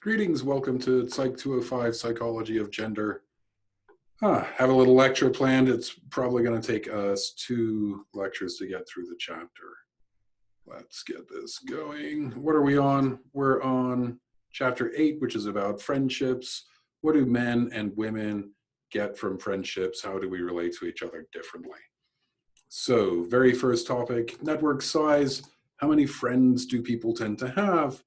Greetings, welcome to Psych 205, Psychology of Gender. Have a little lecture planned. It's probably going to take us 2 lectures to get through the chapter. Let's get this going. What are we on? We're on chapter 8, which is about friendships. What do men and women get from friendships? How do we relate to each other differently? So, very first topic, network size. How many friends do people tend to have?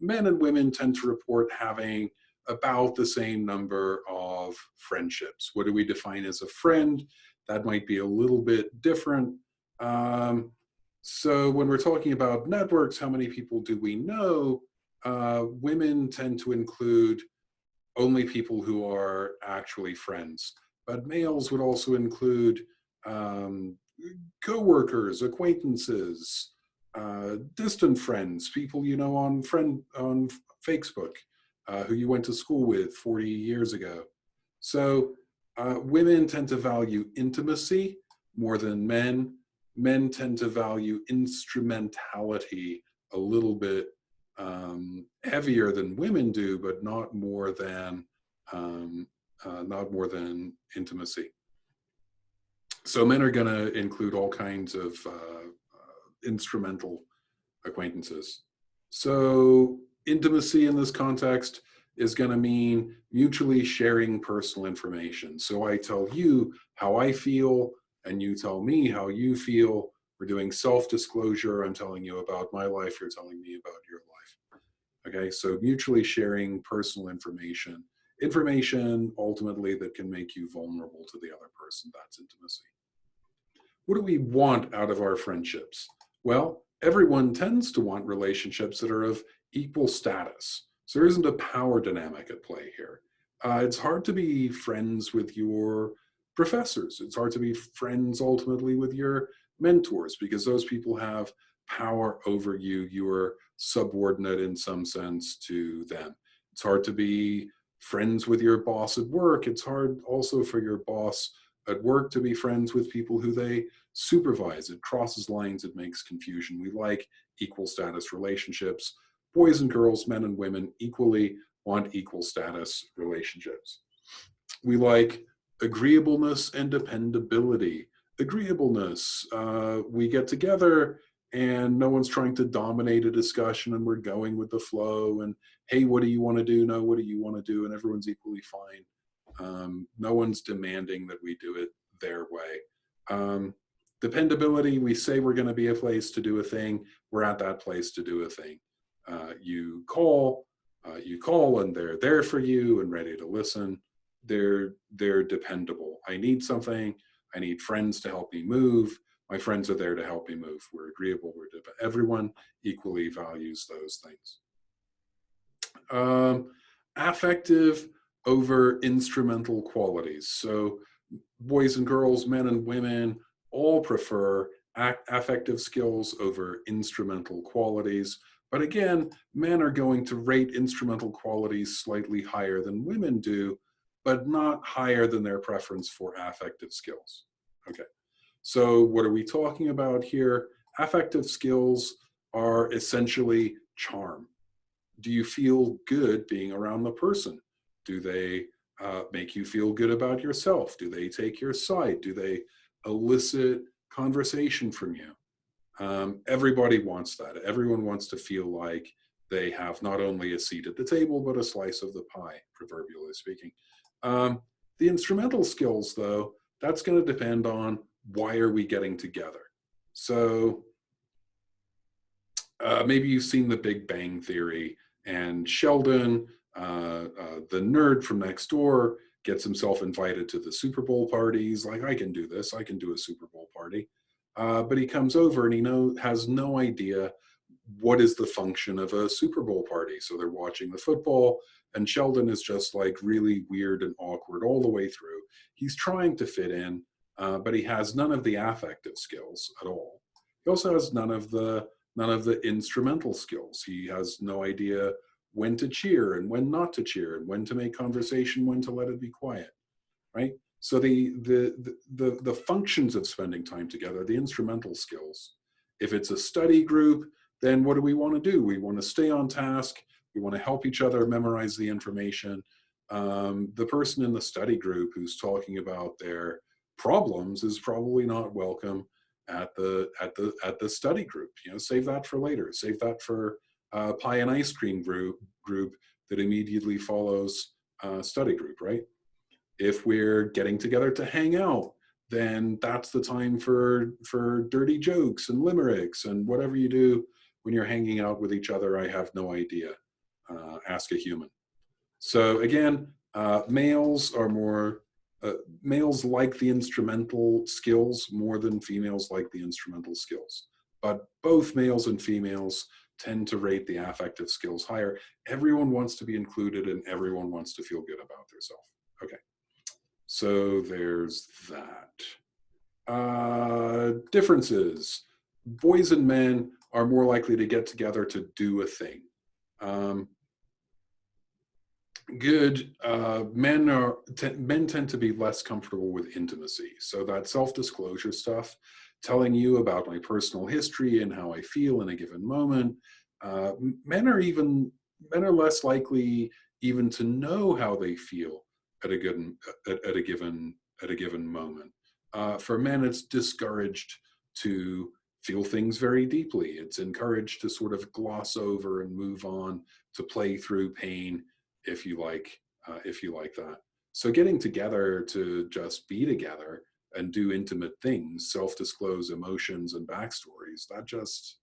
Men and women tend to report having about the same number of friendships. What do we define as a friend? That might be a little bit different. So when we're talking about networks, how many people do we know? Women tend to include only people who are actually friends, but males would also include coworkers, acquaintances, distant friends, people you know on Facebook, who you went to school with 40 years ago. So women tend to value intimacy more than men. Men tend to value instrumentality a little bit heavier than women do, but not more than intimacy. So men are going to include all kinds of instrumental acquaintances. So intimacy in this context is going to mean mutually sharing personal information. So I tell you how I feel, and you tell me how you feel. We're doing self-disclosure. I'm telling you about my life. You're telling me about your life. Okay, so mutually sharing personal information. Information, ultimately, that can make you vulnerable to the other person. That's intimacy. What do we want out of our friendships? Well, everyone tends to want relationships that are of equal status. So there isn't a power dynamic at play here. It's hard to be friends with your professors. It's hard to be friends ultimately with your mentors because those people have power over you. You are subordinate in some sense to them. It's hard to be friends with your boss at work. It's hard also for your boss at work to be friends with people who they supervise. It crosses lines, it makes confusion. We like equal status relationships. Boys and girls, men and women equally want equal status relationships. We like agreeableness and dependability. Agreeableness, we get together and no one's trying to dominate a discussion and we're going with the flow and, hey, what do you want to do? No, what do you want to do? And everyone's equally fine. No one's demanding that we do it their way. Dependability, we say we're going to be a place to do a thing. We're at that place to do a thing. You call and they're there for you and ready to listen. They're dependable. I need something. I need friends to help me move. My friends are there to help me move. We're agreeable. Everyone equally values those things. Affective over instrumental qualities. So boys and girls, men and women all prefer affective skills over instrumental qualities. But again, men are going to rate instrumental qualities slightly higher than women do, but not higher than their preference for affective skills. Okay, so what are we talking about here? Affective skills are essentially charm. Do you feel good being around the person? Do they make you feel good about yourself? Do they take your side? Do they elicit conversation from you? Everybody wants that. Everyone wants to feel like they have not only a seat at the table, but a slice of the pie, proverbially speaking. The instrumental skills, though, that's going to depend on why are we getting together. So maybe you've seen The Big Bang Theory, and Sheldon, the nerd from next door, gets himself invited to the Super Bowl parties. Like, I can do this. I can do a Super Bowl party. But he comes over and he has no idea what is the function of a Super Bowl party. So they're watching the football, and Sheldon is just like really weird and awkward all the way through. He's trying to fit in, but he has none of the affective skills at all. He also has none of the instrumental skills. He has no idea when to cheer and when not to cheer, and when to make conversation, when to let it be quiet, right? So the functions of spending time together, the instrumental skills. If it's a study group, then what do we want to do? We want to stay on task. We want to help each other memorize the information. The person in the study group who's talking about their problems is probably not welcome at the study group. You know, save that for later. Save that for pie and ice cream group that immediately follows study group, right? If we're getting together to hang out, then that's the time for dirty jokes and limericks and whatever you do when you're hanging out with each other. I have no idea. Ask a human. So again, males are more, males like the instrumental skills more than females like the instrumental skills. But both males and females tend to rate the affective skills higher. Everyone wants to be included and everyone wants to feel good about themselves. Okay, so there's that. Differences. Boys and men are more likely to get together to do a thing. Men tend to be less comfortable with intimacy. So that self-disclosure stuff, telling you about my personal history and how I feel in a given moment, men are less likely even to know how they feel at a given moment. For men, it's discouraged to feel things very deeply. It's encouraged to sort of gloss over and move on, to play through pain, if you like that. So getting together to just be together and do intimate things, self-disclose emotions and backstories, that just,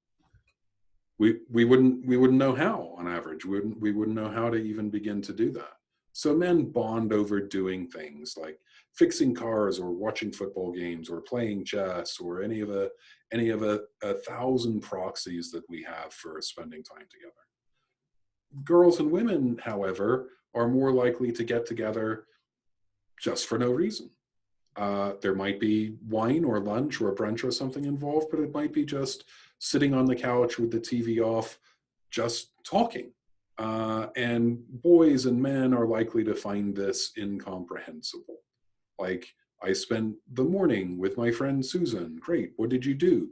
we wouldn't know how on average. We wouldn't know how to even begin to do that. So men bond over doing things like fixing cars or watching football games or playing chess or any of a 1,000 proxies that we have for spending time together. Girls and women, however, are more likely to get together just for no reason. There might be wine or lunch or brunch or something involved, but it might be just sitting on the couch with the TV off, just talking. And boys and men are likely to find this incomprehensible. Like, I spent the morning with my friend Susan. Great, what did you do?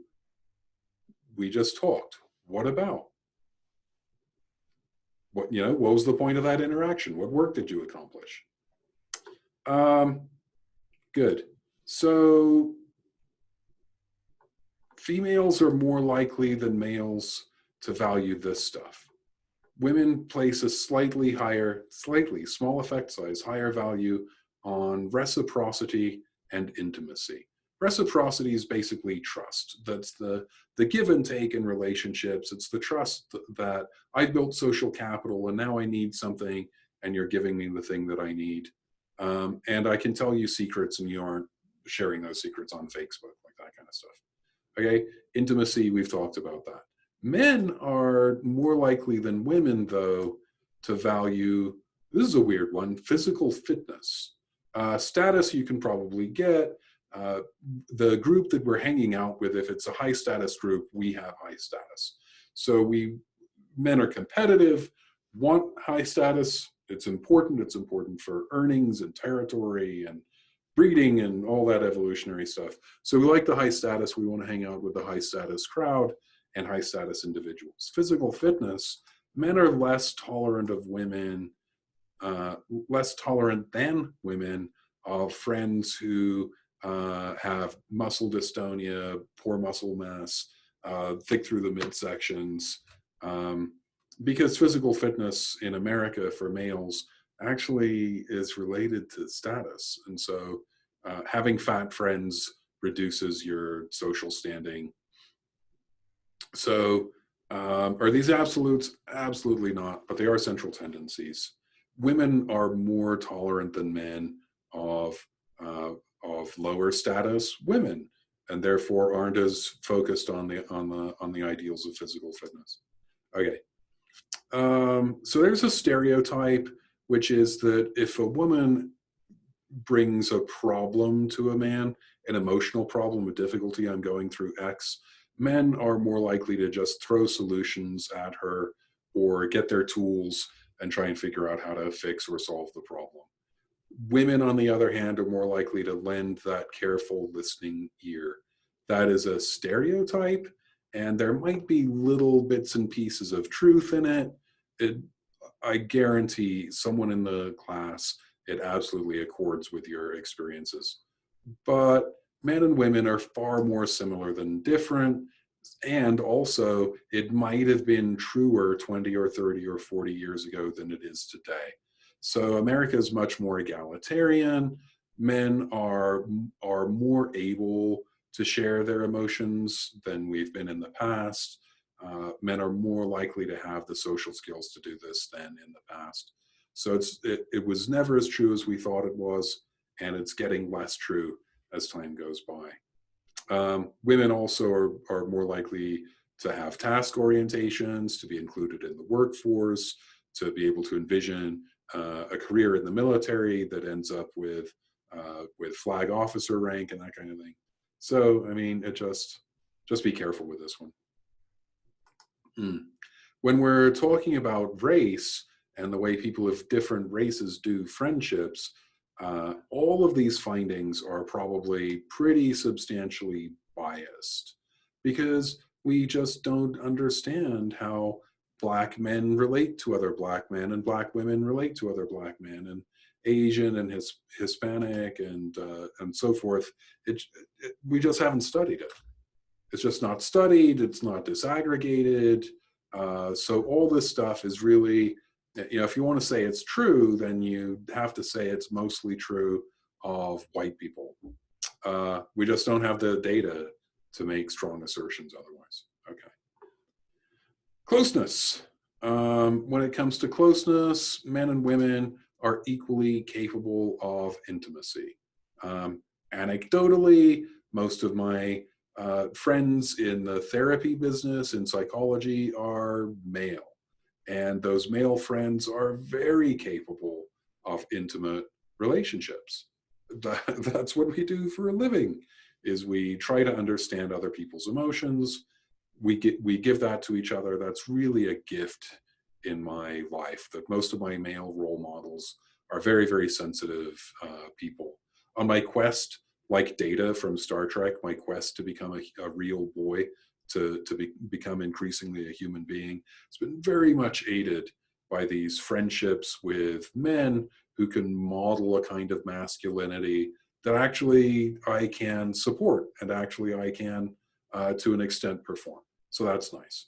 We just talked. What about? What was the point of that interaction? What work did you accomplish? Good. So females are more likely than males to value this stuff. Women place a slightly, small effect size, higher value on reciprocity and intimacy. Reciprocity is basically trust. That's the give and take in relationships. It's the trust that I built social capital and now I need something and you're giving me the thing that I need. And I can tell you secrets and you aren't sharing those secrets on Facebook, like that kind of stuff. Okay, intimacy, we've talked about that. Men are more likely than women, though, to value, this is a weird one, physical fitness. Status you can probably get. The group that we're hanging out with, if it's a high status group, we have high status. So men are competitive, want high status. It's important for earnings and territory and breeding and all that evolutionary stuff. So we like the high status. We want to hang out with the high status crowd and high status individuals. Physical fitness, men are less tolerant of women, less tolerant than women of friends who have muscle dystonia, poor muscle mass, thick through the midsections, because physical fitness in America for males actually is related to status. And so having fat friends reduces your social standing. So are these absolutes? Absolutely not, but they are central tendencies. Women are more tolerant than men of lower status women, and therefore aren't as focused on the ideals of physical fitness. Okay. So there's a stereotype, which is that if a woman brings a problem to a man, an emotional problem, a difficulty, I'm going through X, men are more likely to just throw solutions at her or get their tools and try and figure out how to fix or solve the problem. Women, on the other hand, are more likely to lend that careful listening ear. That is a stereotype, and there might be little bits and pieces of truth in it. I guarantee someone in the class, it absolutely accords with your experiences. But men and women are far more similar than different. And also, it might have been truer 20 or 30 or 40 years ago than it is today. So America is much more egalitarian. Men are more able to share their emotions than we've been in the past. Men are more likely to have the social skills to do this than in the past. So it was never as true as we thought it was, and it's getting less true as time goes by. Women also are more likely to have task orientations, to be included in the workforce, to be able to envision a career in the military that ends up with flag officer rank and that kind of thing. So, I mean, it just be careful with this one. When we're talking about race and the way people of different races do friendships, all of these findings are probably pretty substantially biased because we just don't understand how Black men relate to other Black men and Black women relate to other Black men and Asian and Hispanic and so forth. We just haven't studied it. It's just not studied. It's not disaggregated. So all this stuff is really, if you want to say it's true, then you have to say it's mostly true of white people. We just don't have the data to make strong assertions otherwise. Okay. Closeness. When it comes to closeness, men and women are equally capable of intimacy. Anecdotally, most of my friends in the therapy business in psychology are male, and those male friends are very capable of intimate relationships. That's what we do for a living, is we try to understand other people's emotions. We give that to each other. That's really a gift in my life, that most of my male role models are very, very sensitive people. On my quest, like Data from Star Trek, my quest to become a real boy, to become increasingly a human being, has been very much aided by these friendships with men who can model a kind of masculinity that actually I can support and actually I can, to an extent, perform. So that's nice.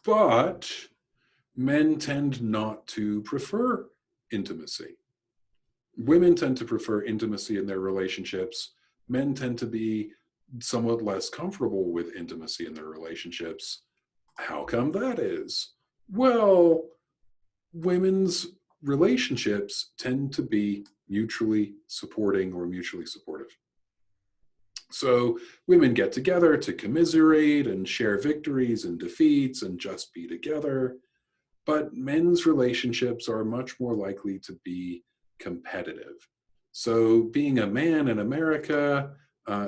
But men tend not to prefer intimacy. Women tend to prefer intimacy in their relationships. Men tend to be somewhat less comfortable with intimacy in their relationships. How come that is? Well, women's relationships tend to be mutually supporting or mutually supportive. So women get together to commiserate and share victories and defeats and just be together. But men's relationships are much more likely to be competitive. So being a man in America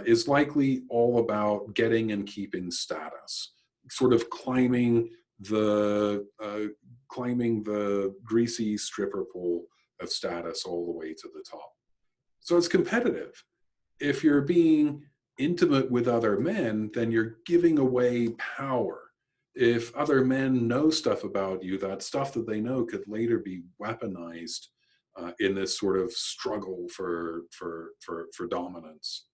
is likely all about getting and keeping status, sort of climbing the greasy stripper pole of status all the way to the top. So it's competitive. If you're being intimate with other men, then you're giving away power. If other men know stuff about you, that stuff that they know could later be weaponized in this sort of struggle for dominance.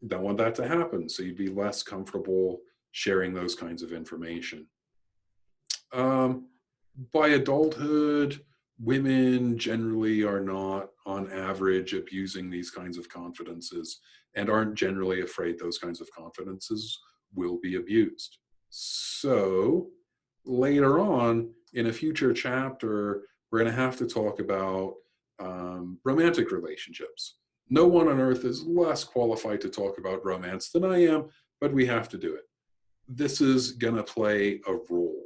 Don't want that to happen, so you'd be less comfortable sharing those kinds of information. By adulthood, women generally are not, on average, abusing these kinds of confidences and aren't generally afraid those kinds of confidences will be abused. So later on, in a future chapter, we're going to have to talk about romantic relationships. No one on earth is less qualified to talk about romance than I am, but we have to do it. This is going to play a role.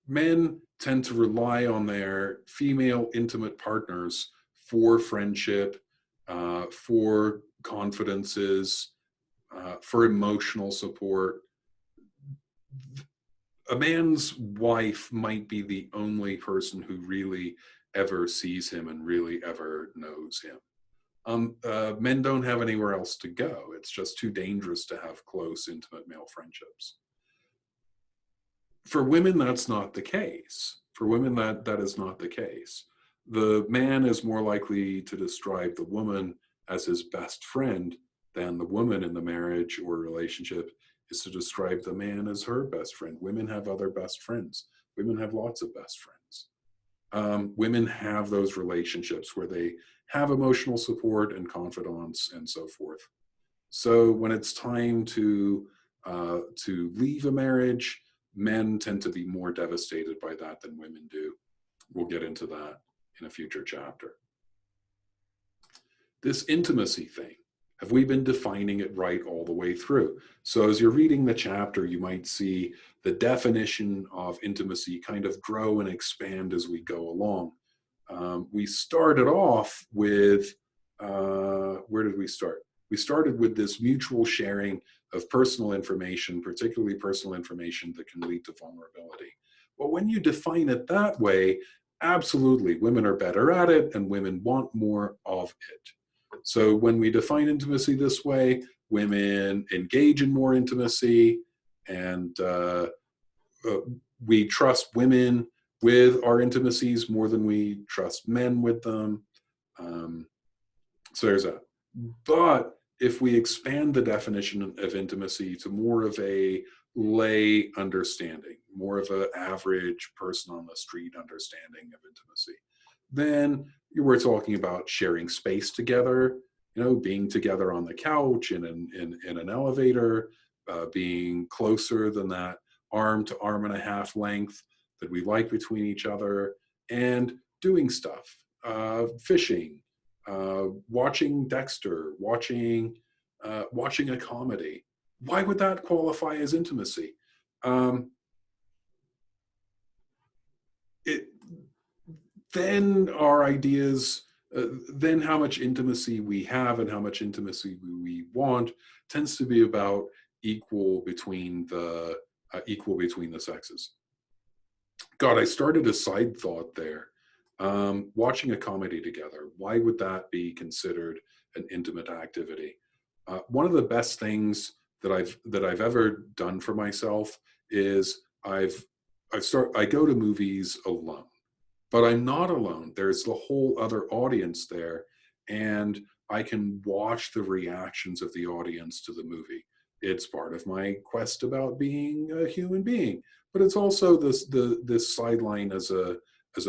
Men tend to rely on their female intimate partners for friendship, for confidences, for emotional support. A man's wife might be the only person who really ever sees him and really ever knows him. Men don't have anywhere else to go. It's just too dangerous to have close, intimate male friendships. For women, that's not the case. For women, that is not the case. The man is more likely to describe the woman as his best friend than the woman in the marriage or relationship is to describe the man as her best friend. Women have other best friends. Women have lots of best friends. Women have those relationships where they have emotional support and confidants and so forth. So when it's time to leave a marriage, men tend to be more devastated by that than women do. We'll get into that in a future chapter. This intimacy thing, have we been defining it right all the way through? So as you're reading the chapter, you might see the definition of intimacy kind of grow and expand as we go along. We started off with, where did we start? We started with this mutual sharing of personal information, particularly personal information that can lead to vulnerability. Well, when you define it that way, absolutely, women are better at it and women want more of it. So when we define intimacy this way, women engage in more intimacy, and we trust women with our intimacies more than we trust men with them. So there's that. But if we expand the definition of intimacy to more of a lay understanding, more of an average person on the street understanding of intimacy, then we're talking about sharing space together, being together on the couch in an elevator, being closer than that arm to arm and a half length that we like between each other, and doing stuff, fishing, watching Dexter, watching a comedy. Why would that qualify as intimacy? It then our ideas, then how much intimacy we have and how much intimacy we want tends to be about equal between the sexes. God, I started a side thought there. Watching a comedy together, why would that be considered an intimate activity? One of the best things that I've ever done for myself is I go to movies alone, but I'm not alone. There's the whole other audience there, and I can watch the reactions of the audience to the movie. It's part of my quest about being a human being, but it's also this sideline as a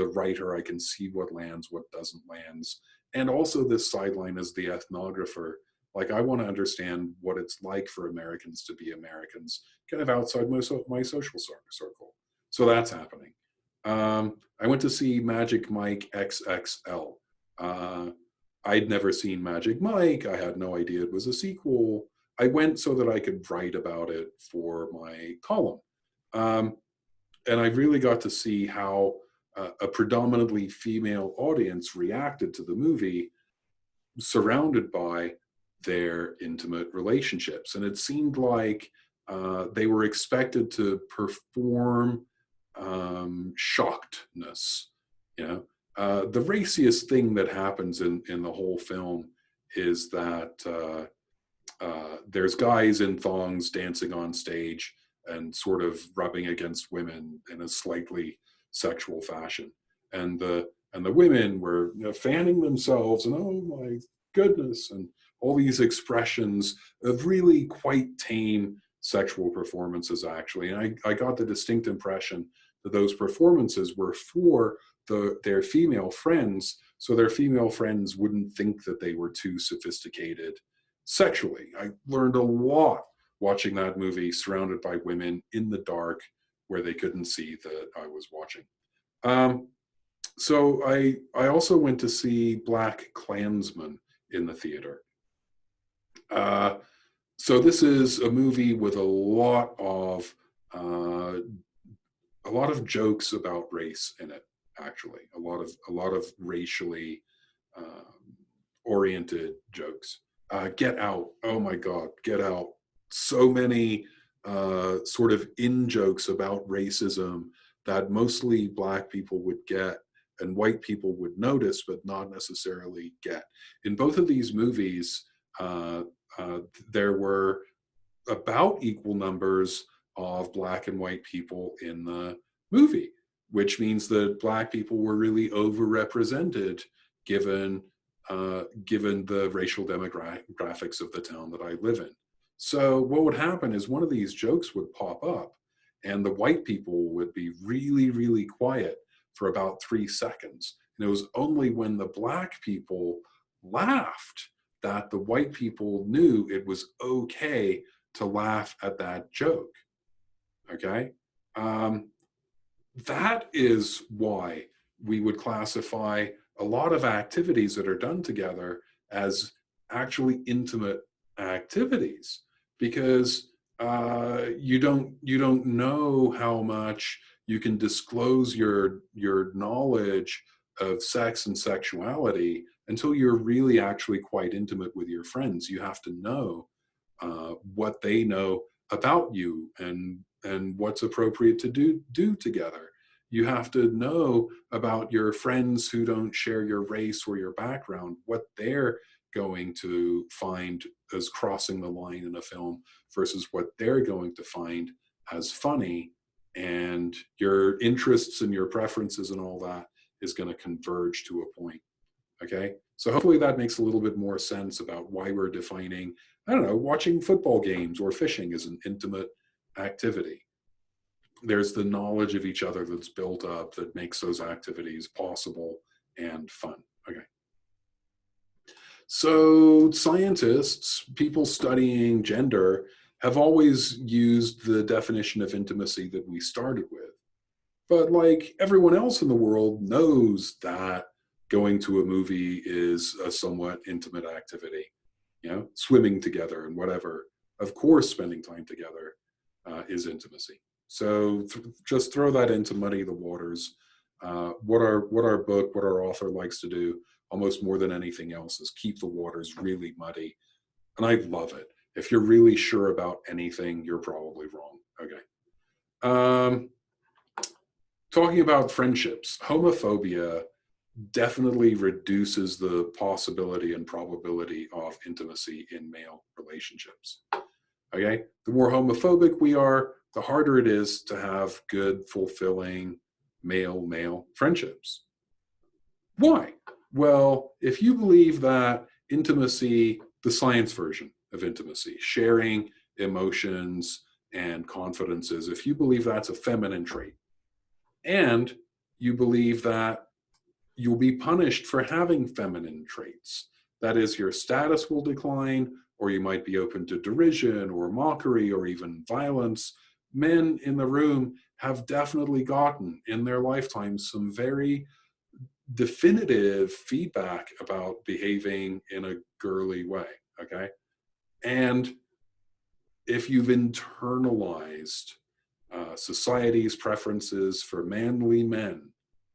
writer. I can see what lands, what doesn't lands, and also this sideline as the ethnographer. Like, I want to understand what it's like for Americans to be Americans, kind of outside my social circle. So that's happening. I went to see Magic Mike XXL. I'd never seen Magic Mike. I had no idea it was a sequel. I went so that I could write about it for my column. And I really got to see how a predominantly female audience reacted to the movie, surrounded by their intimate relationships. And it seemed like they were expected to perform shockedness. The raciest thing that happens in the whole film is that there's guys in thongs dancing on stage and sort of rubbing against women in a slightly sexual fashion, and the women were fanning themselves and, oh my goodness, and all these expressions of really quite tame sexual performances, actually. And I got the distinct impression that those performances were for their female friends, so their female friends wouldn't think that they were too sophisticated sexually. I learned a lot watching that movie surrounded by women in the dark where they couldn't see that I was watching. So I also went to see Black Klansman in the theater. So this is a movie with a lot of jokes about race in it. Actually, a lot of racially oriented jokes. Get Out. Oh my God, Get Out. So many sort of in jokes about racism that mostly Black people would get and white people would notice, but not necessarily get. In both of these movies, there were about equal numbers of black and white people in the movie, which means that black people were really overrepresented given given the racial demographics of the town that I live in. So what would happen is one of these jokes would pop up, and the white people would be really, really quiet for about 3 seconds. And it was only when the black people laughed that the white people knew it was okay to laugh at that joke. Okay? That is why we would classify a lot of activities that are done together as actually intimate activities, because you don't know how much you can disclose your knowledge of sex and sexuality until you're really actually quite intimate with your friends. You have to know what they know about you, and what's appropriate to do together. You have to know about your friends who don't share your race or your background, what they're going to find as crossing the line in a film versus what they're going to find as funny. And your interests and your preferences and all that is going to converge to a point. Okay, so hopefully that makes a little bit more sense about why we're defining, I don't know, watching football games or fishing as an intimate activity. There's the knowledge of each other that's built up that makes those activities possible and fun. Okay. So scientists, people studying gender, have always used the definition of intimacy that we started with. But like everyone else in the world knows that going to a movie is a somewhat intimate activity, swimming together and whatever. Of course, spending time together is intimacy. So just throw that in to muddy the waters. What our author likes to do, almost more than anything else, is keep the waters really muddy. And I love it. If you're really sure about anything, you're probably wrong. Okay. Talking about friendships, homophobia definitely reduces the possibility and probability of intimacy in male relationships. Okay, the more homophobic we are, the harder it is to have good, fulfilling male-male friendships. Why? Well, if you believe that intimacy, the science version of intimacy, sharing emotions and confidences, if you believe that's a feminine trait, and you believe that you'll be punished for having feminine traits. That is, your status will decline, or you might be open to derision or mockery or even violence. Men in the room have definitely gotten in their lifetimes some very definitive feedback about behaving in a girly way, okay? And if you've internalized society's preferences for manly men,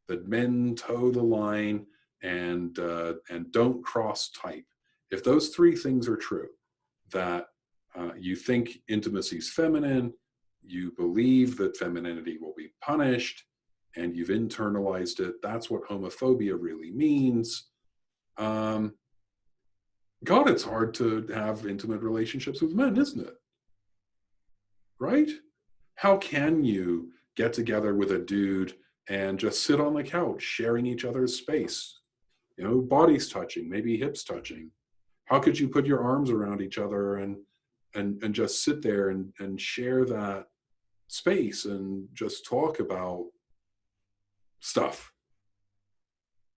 that men toe the line and don't cross type. If those three things are true, that you think intimacy is feminine, you believe that femininity will be punished, and you've internalized it, that's what homophobia really means. God, it's hard to have intimate relationships with men, isn't it? Right? How can you get together with a dude and just sit on the couch sharing each other's space? Bodies touching, maybe hips touching. How could you put your arms around each other and just sit there and share that space and just talk about stuff?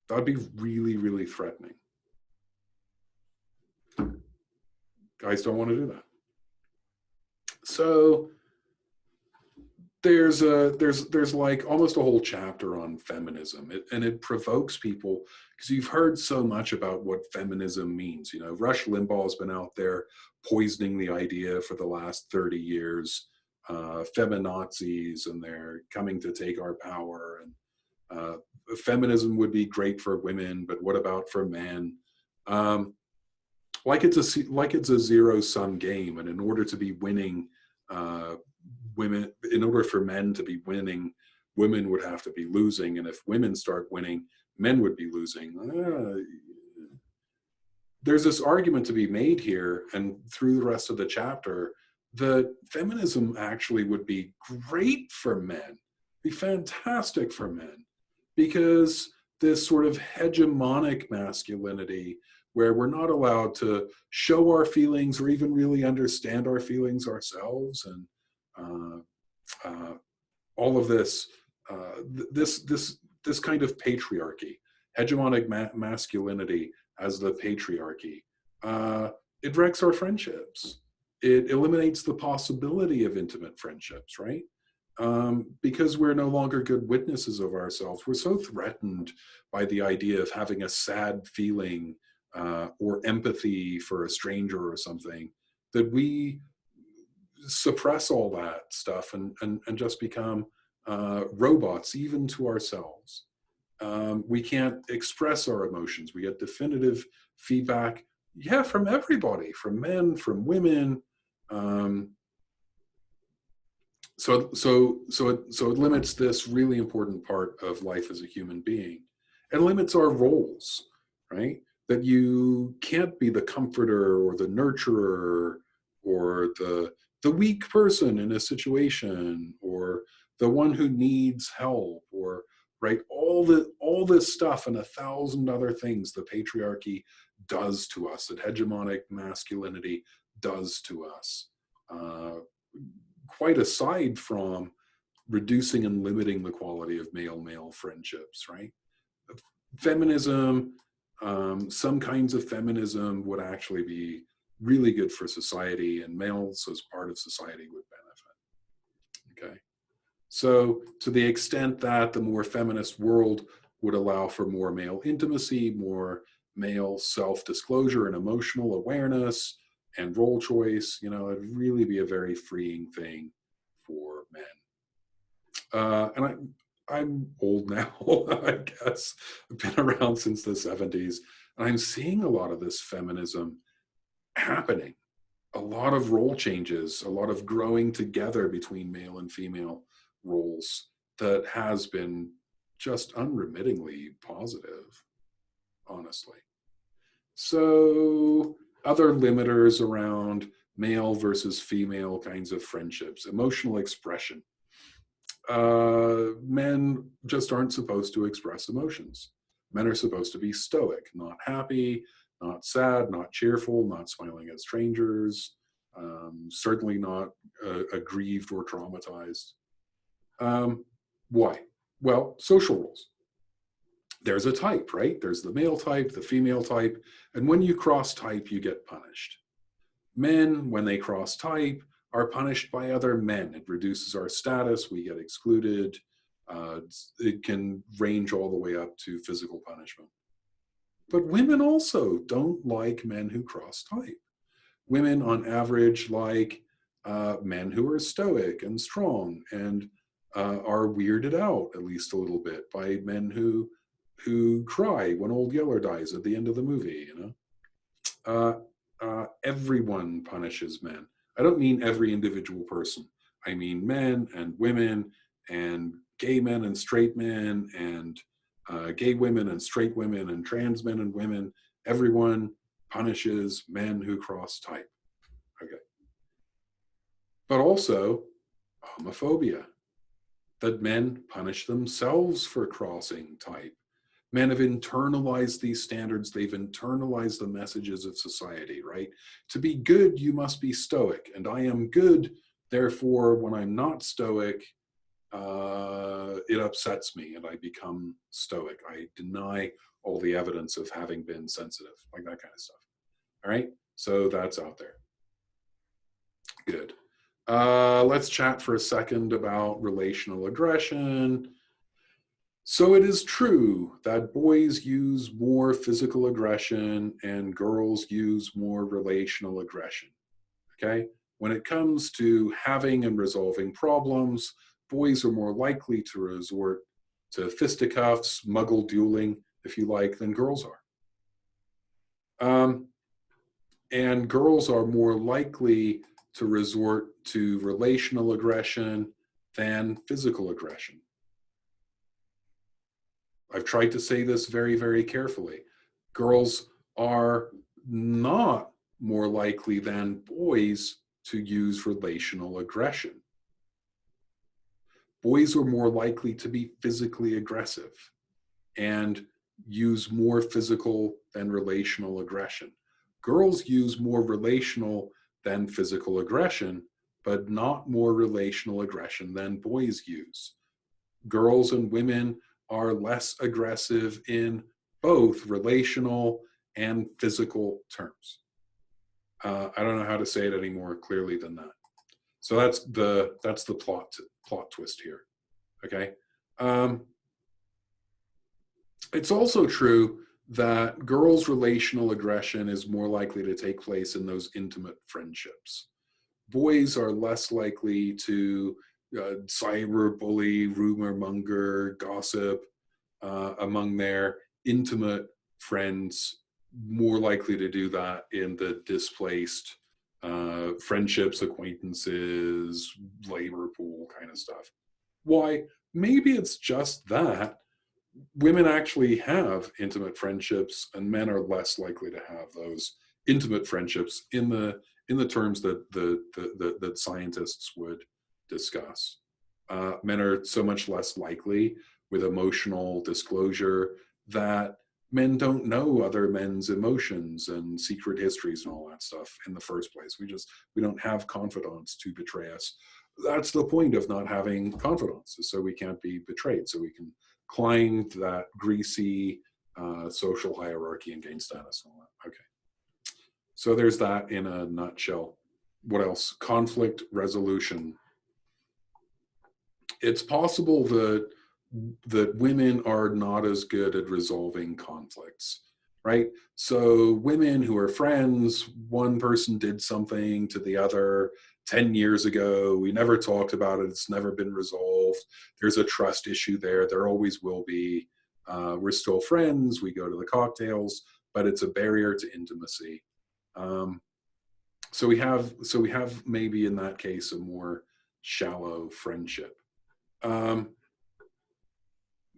That'd be really, really threatening. Guys don't want to do that. So there's like almost a whole chapter on feminism, and it provokes people because you've heard so much about what feminism means. Rush Limbaugh has been out there poisoning the idea for the last 30 years. Feminazis, and they're coming to take our power. And feminism would be great for women, but what about for men? Like it's a zero-sum game, and in order to be winning, in order for men to be winning, women would have to be losing, and if women start winning, men would be losing. There's this argument to be made here, and through the rest of the chapter, that feminism actually would be great for men, be fantastic for men, because this sort of hegemonic masculinity where we're not allowed to show our feelings or even really understand our feelings ourselves, and uh, all of this, this kind of patriarchy, hegemonic masculinity as the patriarchy, uh, it wrecks our friendships. It eliminates the possibility of intimate friendships, right? Because we're no longer good witnesses of ourselves. We're so threatened by the idea of having a sad feeling or empathy for a stranger or something, that we suppress all that stuff and just become robots, even to ourselves. We can't express our emotions. We get definitive feedback, yeah, from everybody, from men, from women. Um, so it limits this really important part of life as a human being, and limits our roles, right? That you can't be the comforter or the nurturer or the weak person in a situation, or the one who needs help, or right, all this stuff and 1,000 other things the patriarchy does to us, that hegemonic masculinity does to us. Uh, Quite aside from reducing and limiting the quality of male-male friendships, right? Feminism, some kinds of feminism would actually be really good for society, and males as part of society would benefit, okay? So to the extent that the more feminist world would allow for more male intimacy, more male self-disclosure and emotional awareness and role choice, it'd really be a very freeing thing for men. And I'm old now, I guess. I've been around since the 70s, and I'm seeing a lot of this feminism happening. A lot of role changes, a lot of growing together between male and female roles that has been just unremittingly positive, honestly. So, other limiters around male versus female kinds of friendships, emotional expression. Men just aren't supposed to express emotions. Men are supposed to be stoic, not happy, not sad, not cheerful, not smiling at strangers, certainly not aggrieved or traumatized. Why? Well, social roles. There's a type, right? There's the male type, the female type, and when you cross type, you get punished. Men, when they cross type, are punished by other men. It reduces our status, we get excluded. It can range all the way up to physical punishment. But women also don't like men who cross type. Women, on average, like men who are stoic and strong, and are weirded out at least a little bit by men who cry when Old Yeller dies at the end of the movie. Everyone punishes men. I don't mean every individual person. I mean men and women and gay men and straight men and gay women and straight women and trans men and women. Everyone punishes men who cross type. Okay. But also homophobia, that men punish themselves for crossing type. Men have internalized these standards. They've internalized the messages of society, right? To be good, you must be stoic. And I am good. Therefore, when I'm not stoic, it upsets me and I become stoic. I deny all the evidence of having been sensitive, like that kind of stuff. All right. So that's out there. Good. Let's chat for a second about relational aggression. So it is true that boys use more physical aggression and girls use more relational aggression. Okay? When it comes to having and resolving problems, boys are more likely to resort to fisticuffs, muggle dueling, if you like, than girls are. And girls are more likely to resort to relational aggression than physical aggression. I've tried to say this very, very carefully. Girls are not more likely than boys to use relational aggression. Boys are more likely to be physically aggressive and use more physical than relational aggression. Girls use more relational than physical aggression, but not more relational aggression than boys use. Girls and women are less aggressive in both relational and physical terms. I don't know how to say it any more clearly than that. So that's the plot twist here. Okay. It's also true that girls' relational aggression is more likely to take place in those intimate friendships. Boys are less likely to cyberbully, rumor monger, gossip among their intimate friends, more likely to do that in the displaced friendships, acquaintances, labor pool kind of stuff. Why? Maybe it's just that women actually have intimate friendships and men are less likely to have those intimate friendships in the terms that scientists would discuss. Men are so much less likely with emotional disclosure that men don't know other men's emotions and secret histories and all that stuff in the first place. We don't have confidants to betray us. That's the point of not having confidants, is so we can't be betrayed, so we can climb that greasy social hierarchy and gain status and all that. Okay. So there's that in a nutshell. What else? Conflict resolution. It's possible that women are not as good at resolving conflicts, right? So women who are friends, one person did something to the other 10 years ago, we never talked about it, it's never been resolved, there's a trust issue there always will be. We're still friends, we go to the cocktails, but it's a barrier to intimacy. So we have maybe in that case a more shallow friendship.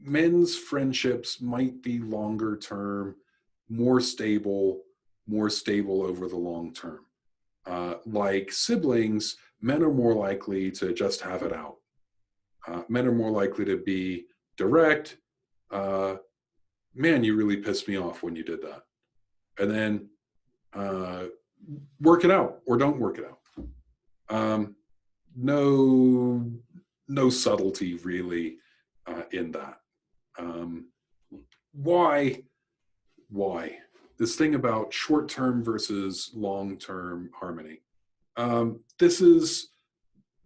Men's friendships might be longer term, more stable over the long term. Like siblings, men are more likely to just have it out. Men are more likely to be direct. Man, you really pissed me off when you did that. And then work it out or don't work it out. No subtlety really in that. Why this thing about short-term versus long-term harmony? This is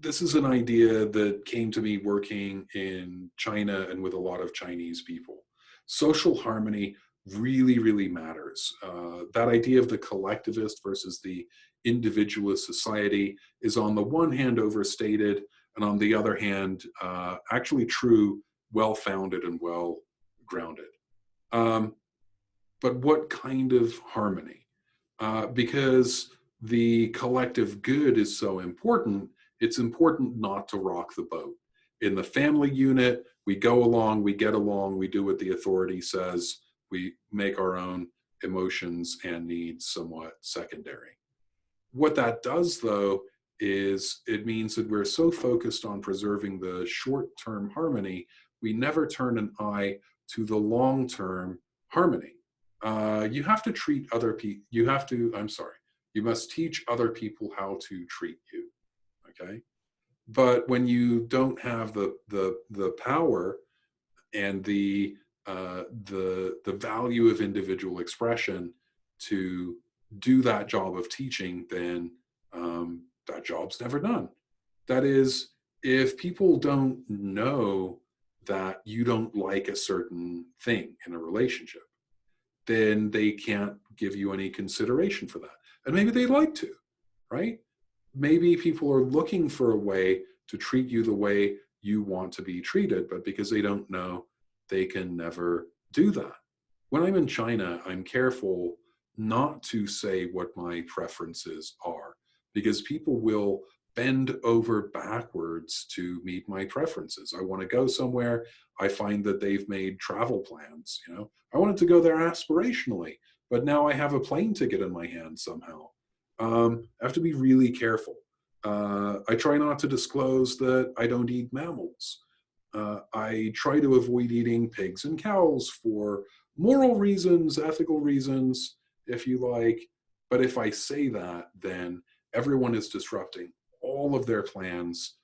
an idea that came to me working in China and with a lot of Chinese people. Social harmony really matters. That idea of the collectivist versus the individualist society is on the one hand overstated, and on the other hand, actually true, well-founded and well-grounded. But what kind of harmony? Because the collective good is so important, it's important not to rock the boat. In the family unit, we go along, we get along, we do what the authority says, we make our own emotions and needs somewhat secondary. What that does, though, is it means that we're so focused on preserving the short-term harmony, we never turn an eye to the long-term harmony. You have to treat other people, you must teach other people how to treat you, okay? But when you don't have the power and the value of individual expression to do that job of teaching, then that job's never done. That is, if people don't know that you don't like a certain thing in a relationship, then they can't give you any consideration for that. And maybe they'd like to, right? Maybe people are looking for a way to treat you the way you want to be treated, but because they don't know, they can never do that. When I'm in China, I'm careful not to say what my preferences are, because people will bend over backwards to meet my preferences. I want to go somewhere. I find that they've made travel plans. I wanted to go there aspirationally, but now I have a plane ticket in my hand somehow. I have to be really careful. I try not to disclose that I don't eat mammals. I try to avoid eating pigs and cows for moral reasons, ethical reasons, if you like. But if I say that, then everyone is disrupting all of their plans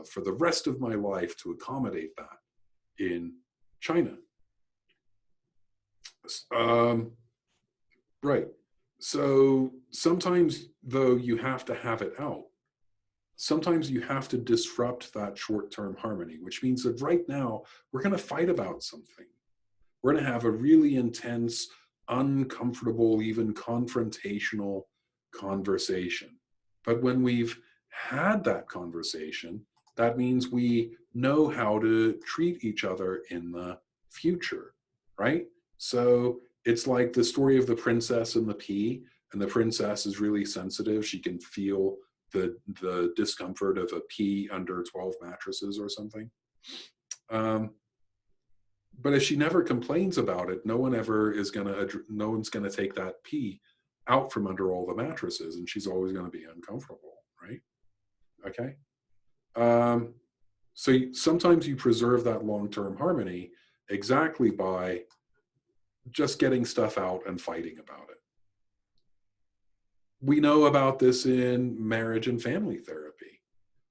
for the rest of my life to accommodate that in China. Um, right. So sometimes, though, you have to have it out. Sometimes you have to disrupt that short-term harmony, which means that right now we're going to fight about something. We're going to have a really intense, uncomfortable, even confrontational conversation. But when we've had that conversation, that means we know how to treat each other in the future, right? So it's like the story of the princess and the pea, and the princess is really sensitive. She can feel the discomfort of a pea under 12 mattresses or something. But if she never complains about it, no one's gonna take that pea out from under all the mattresses, and she's always going to be uncomfortable, right? Okay. Um, so sometimes you preserve that long-term harmony exactly by just getting stuff out and fighting about it. We know about this in marriage and family therapy.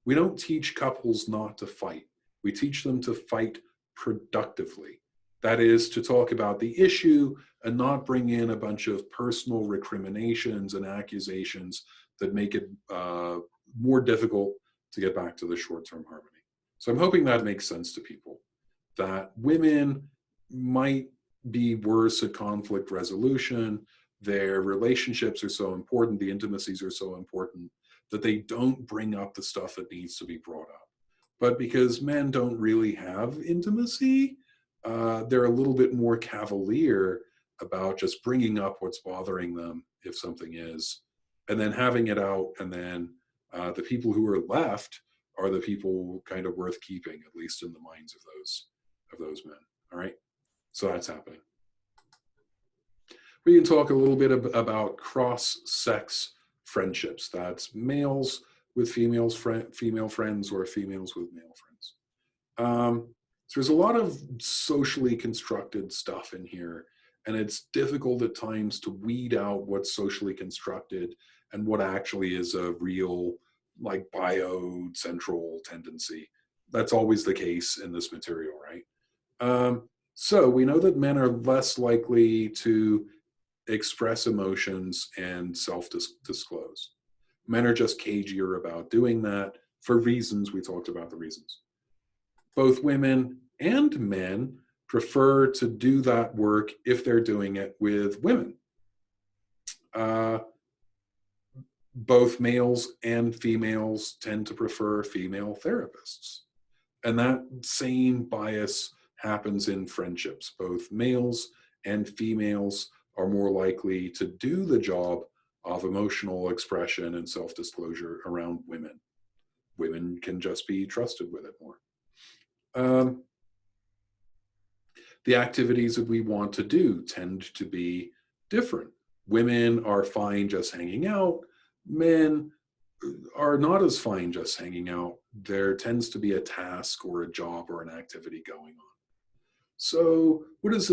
We don't teach couples not to fight. We teach them to fight productively. That is, to talk about the issue and not bring in a bunch of personal recriminations and accusations that make it more difficult to get back to the short-term harmony. So I'm hoping that makes sense to people, that women might be worse at conflict resolution. Their relationships are so important, the intimacies are so important, that they don't bring up the stuff that needs to be brought up. But because men don't really have intimacy, they're a little bit more cavalier about just bringing up what's bothering them, if something is, and then having it out. And then the people who are left are the people kind of worth keeping, at least in the minds of those men. All right, so that's happening. We can talk a little bit about cross-sex friendships. That's males with female friends, or females with male friends. So there's a lot of socially constructed stuff in here, and it's difficult at times to weed out what's socially constructed and what actually is a real, like, biocentral tendency. That's always the case in this material, right? So we know that men are less likely to express emotions and self-disclose. Men are just cagier about doing that for reasons. We talked about the reasons. Both women and men prefer to do that work if they're doing it with women. Both males and females tend to prefer female therapists. And that same bias happens in friendships. Both males and females are more likely to do the job of emotional expression and self-disclosure around women. Women can just be trusted with it more. The activities that we want to do tend to be different. Women are fine just hanging out. Men are not as fine just hanging out. There tends to be a task or a job or an activity going on. So what does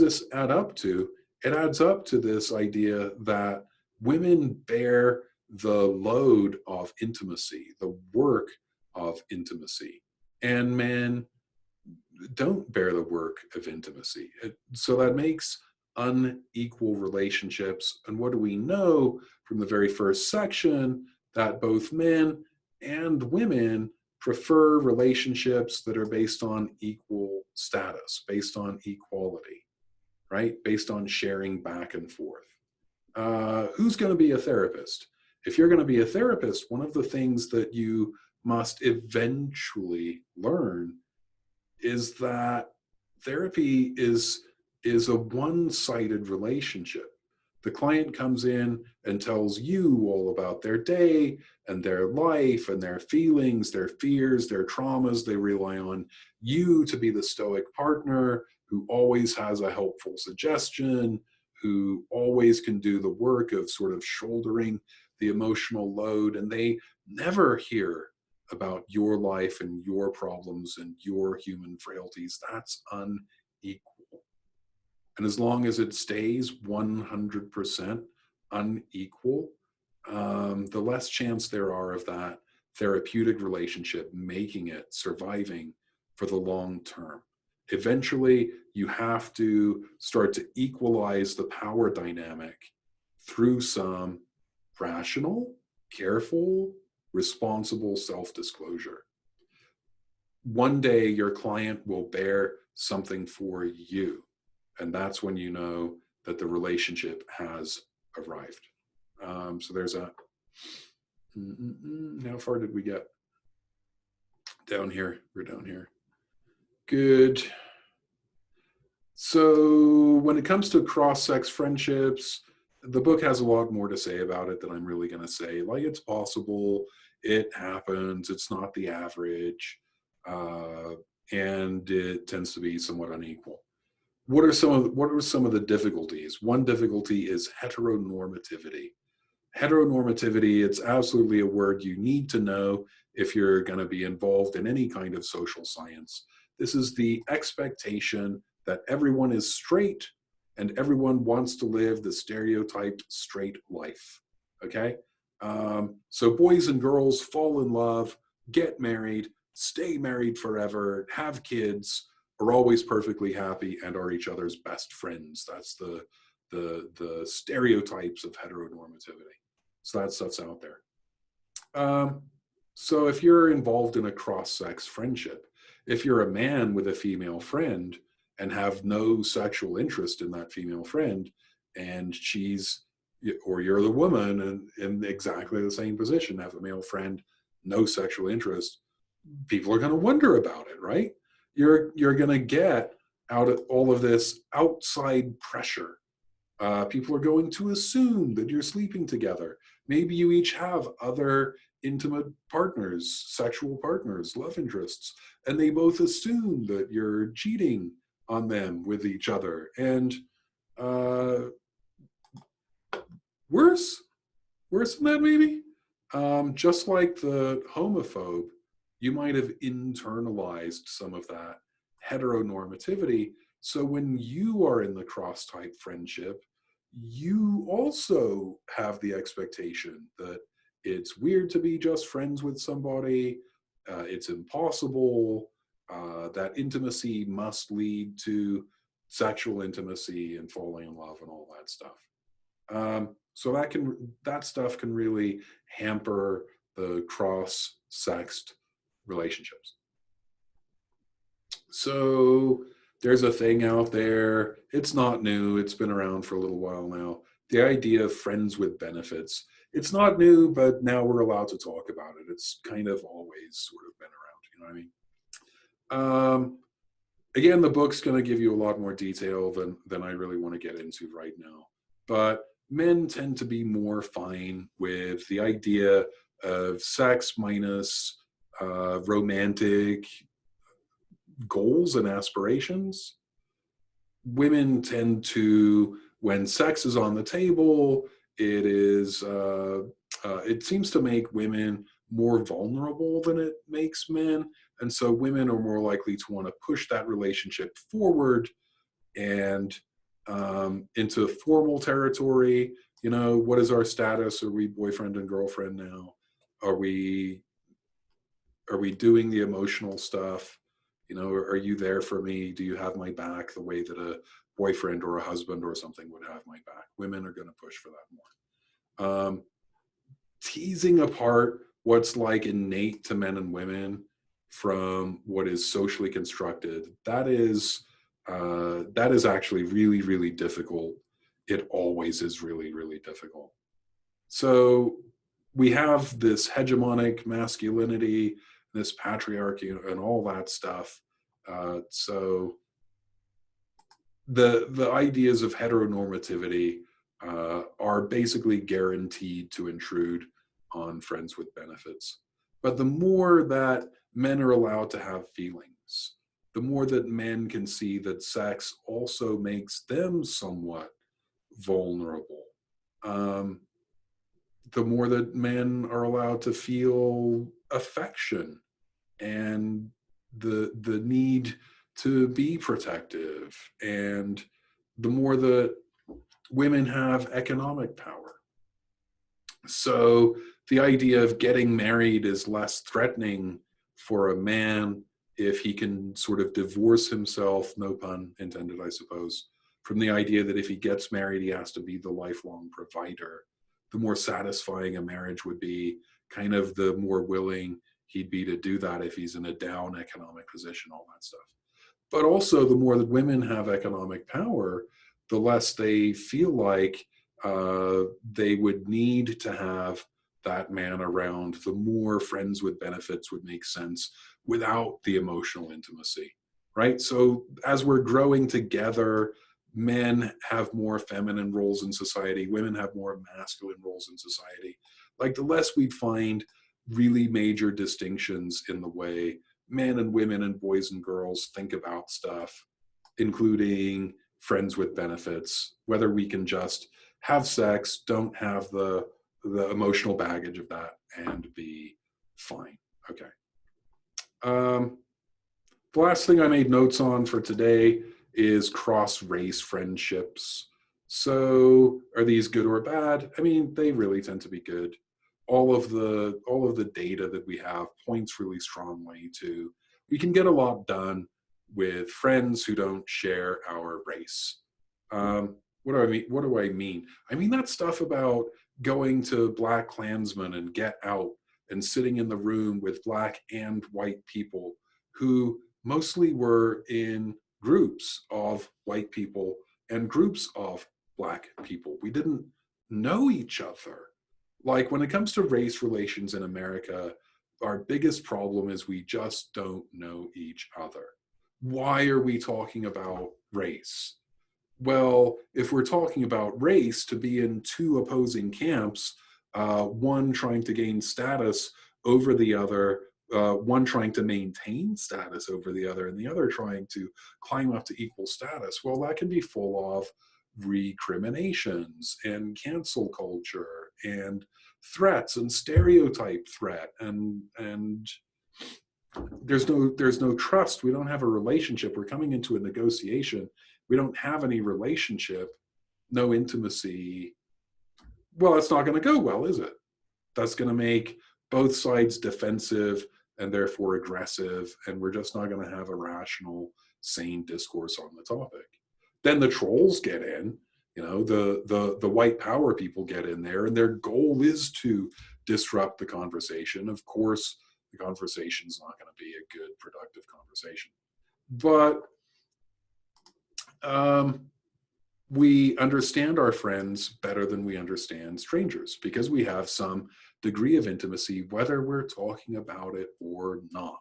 this add up to? It adds up to this idea that women bear the load of intimacy, the work of intimacy, and men don't bear the work of intimacy. So that makes unequal relationships. And what do we know from the very first section? That both men and women prefer relationships that are based on equal status, based on equality, right? Based on sharing back and forth. Who's going to be a therapist? If you're going to be a therapist, one of the things that you must eventually learn is that therapy is a one-sided relationship. The client comes in and tells you all about their day and their life and their feelings, their fears, their traumas. They rely on you to be the stoic partner who always has a helpful suggestion, who always can do the work of sort of shouldering the emotional load, and they never hear about your life and your problems and your human frailties. That's unequal. And as long as it stays 100% unequal, the less chance there are of that therapeutic relationship making it, surviving for the long term. Eventually, you have to start to equalize the power dynamic through some rational, careful, responsible self-disclosure. One day, your client will bear something for you, and that's when you know that the relationship has arrived. So there's a. How far did we get? Down here. We're down here. Good. So when it comes to cross-sex friendships, the book has a lot more to say about it than I'm really going to say. Like, it's possible, it happens, it's not the average, and it tends to be somewhat unequal. What are some of the difficulties? One difficulty is heteronormativity. Heteronormativity, it's absolutely a word you need to know if you're going to be involved in any kind of social science. This is the expectation that everyone is straight and everyone wants to live the stereotyped straight life. Okay? So boys and girls fall in love, get married, stay married forever, have kids, are always perfectly happy, and are each other's best friends. That's the stereotypes of heteronormativity. So that stuff's out there. So if you're involved in a cross-sex friendship, if you're a man with a female friend and have no sexual interest in that female friend, and or you're the woman and in exactly the same position, have a male friend, no sexual interest, people are going to wonder about it, right? You're going to get out of all of this outside pressure. People are going to assume that you're sleeping together. Maybe you each have other intimate partners, sexual partners, love interests, and they both assume that you're cheating on them with each other. And worse than that, maybe. Just like the homophobe, you might have internalized some of that heteronormativity. So when you are in the cross-type friendship, you also have the expectation that it's weird to be just friends with somebody. It's impossible. That intimacy must lead to sexual intimacy and falling in love and all that stuff. So that stuff can really hamper the cross-sexed relationships. So there's a thing out there. It's not new. It's been around for a little while now. The idea of friends with benefits. It's not new, but now we're allowed to talk about it. It's kind of always sort of been around. You know what I mean? Again, the book's going to give you a lot more detail than I really want to get into right now. But men tend to be more fine with the idea of sex minus romantic goals and aspirations. Women tend to, when sex is on the table, it seems to make women more vulnerable than it makes men. And so women are more likely to want to push that relationship forward and into formal territory. You know, what is our status? Are we boyfriend and girlfriend now? Are we doing the emotional stuff? You know, are you there for me? Do you have my back the way that a boyfriend or a husband or something would have my back? Women are going to push for that more. Teasing apart what's like innate to men and women from what is socially constructed, that is actually really, really difficult. It always is really, really difficult. So we have this hegemonic masculinity, this patriarchy, and all that stuff. So the ideas of heteronormativity are basically guaranteed to intrude on friends with benefits. But the more that men are allowed to have feelings, the more that men can see that sex also makes them somewhat vulnerable. the more that men are allowed to feel affection and the need to be protective, and the more that women have economic power. So the idea of getting married is less threatening for a man if he can sort of divorce himself, no pun intended, I suppose, from the idea that if he gets married, he has to be the lifelong provider. The more satisfying a marriage would be, kind of the more willing he'd be to do that if he's in a down economic position, all that stuff. But also, the more that women have economic power, the less they feel like they would need to have that man around, the more friends with benefits would make sense without the emotional intimacy, right? So as we're growing together, men have more feminine roles in society, women have more masculine roles in society. Like, the less we'd find really major distinctions in the way men and women and boys and girls think about stuff, including friends with benefits, whether we can just have sex, don't have the emotional baggage of that, and be fine. Okay. The last thing I made notes on for today is cross-race friendships. So are these good or bad? I mean, they really tend to be good. All of the data that we have points really strongly to, we can get a lot done with friends who don't share our race. What do I mean? What do I mean? I mean that stuff about going to Black Klansmen and Get Out and sitting in the room with Black and white people who mostly were in groups of white people and groups of Black people. We didn't know each other. Like, when it comes to race relations in America, our biggest problem is we just don't know each other. Why are we talking about race? Well, if we're talking about race, to be in two opposing camps, one trying to gain status over the other, one trying to maintain status over the other, and the other trying to climb up to equal status, well, that can be full of recriminations and cancel culture and threats and stereotype threat, and there's no trust. We don't have a relationship. We're coming into a negotiation. We don't have any relationship, no intimacy. Well, it's not going to go well, is it? That's going to make both sides defensive and therefore aggressive, and we're just not going to have a rational, sane discourse on the topic. Then the trolls get in, the white power people get in there, and their goal is to disrupt the conversation. Of course, the conversation is not going to be a good, productive conversation. But we understand our friends better than we understand strangers, because we have some degree of intimacy, whether we're talking about it or not,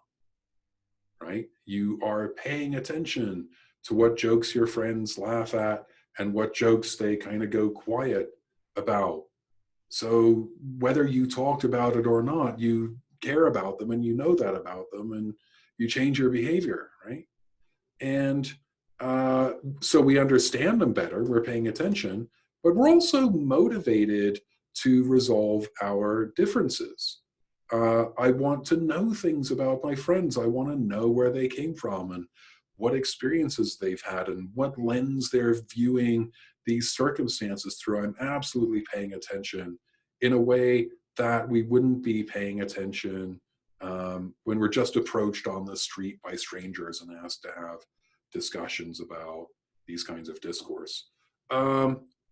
right? You are paying attention to what jokes your friends laugh at and what jokes they kind of go quiet about. So whether you talked about it or not, you care about them, and you know that about them, and you change your behavior, right? And so we understand them better, we're paying attention, but we're also motivated to resolve our differences. I want to know things about my friends. I want to know where they came from and what experiences they've had and what lens they're viewing these circumstances through. I'm absolutely paying attention in a way that we wouldn't be paying attention when we're just approached on the street by strangers and asked to have discussions about these kinds of discourse.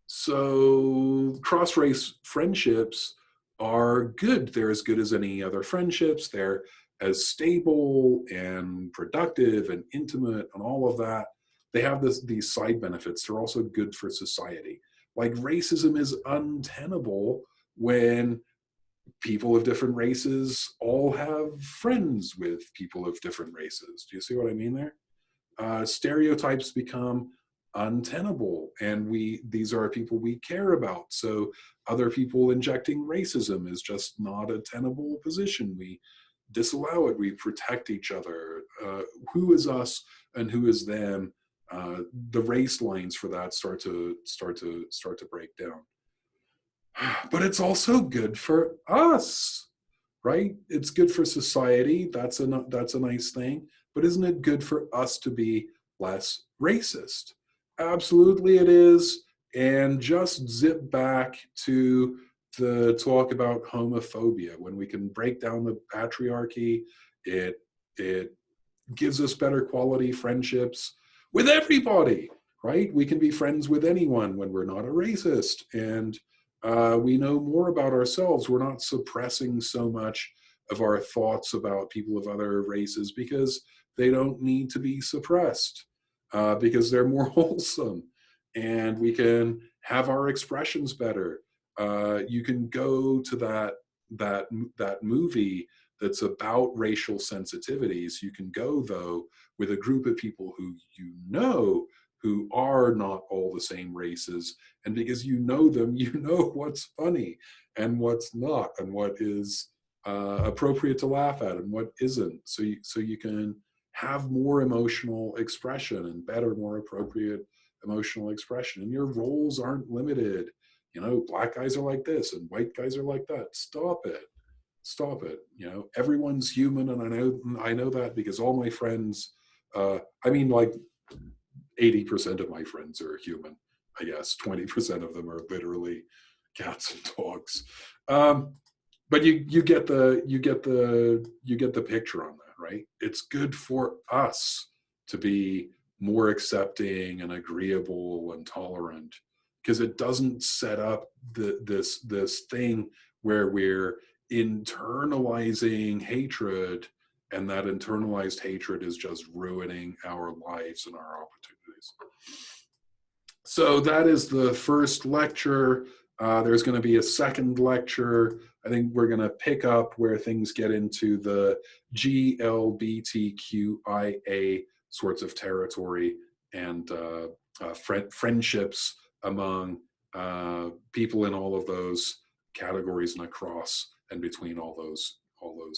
So cross-race friendships are good. They're as good as any other friendships. They're as stable and productive and intimate and all of that. They have these side benefits. They're also good for society. Like, racism is untenable when people of different races all have friends with people of different races. Do you see what I mean there? Stereotypes become untenable, and these are people we care about. So other people injecting racism is just not a tenable position. We disallow it. We protect each other. Who is us and who is them? The race lines for that start to break down. But it's also good for us, right? It's good for society. That's a nice thing. But isn't it good for us to be less racist? Absolutely, it is. And just zip back to the talk about homophobia. When we can break down the patriarchy, it it gives us better quality friendships with everybody, right? We can be friends with anyone when we're not a racist. And we know more about ourselves. We're not suppressing so much of our thoughts about people of other races because they don't need to be suppressed, because they're more wholesome. And we can have our expressions better. You can go to that movie that's about racial sensitivities. You can go, though, with a group of people who you know who are not all the same races. And because you know them, you know what's funny and what's not, and what is appropriate to laugh at and what isn't. So you can have more emotional expression and better, more appropriate emotional expression. And your roles aren't limited. You know, black guys are like this and white guys are like that. Stop it. Stop it. You know, everyone's human, and I know that because all my friends, I mean, like 80% of my friends are human. I guess 20% of them are literally cats and dogs. But you get the picture on that, right? It's good for us to be more accepting and agreeable and tolerant, because it doesn't set up this thing where we're internalizing hatred, and that internalized hatred is just ruining our lives and our opportunities. So that is the first lecture. There's going to be a second lecture. I think we're going to pick up where things get into the GLBTQIA sorts of territory, and friendships among people in all of those categories and across and between all those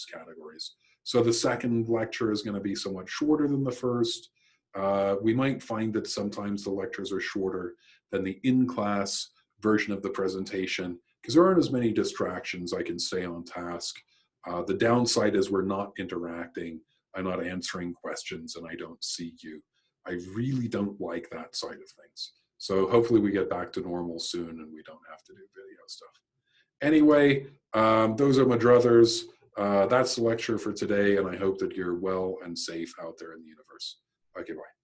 categories. So the second lecture is going to be somewhat shorter than the first. We might find that sometimes the lectures are shorter than the in-class version of the presentation because there aren't as many distractions. I can stay on task. The downside is we're not interacting. I'm not answering questions and I don't see you. I really don't like that side of things. So hopefully we get back to normal soon and we don't have to do video stuff. Anyway, those are my druthers. That's the lecture for today, and I hope that you're well and safe out there in the universe. Okay, bye.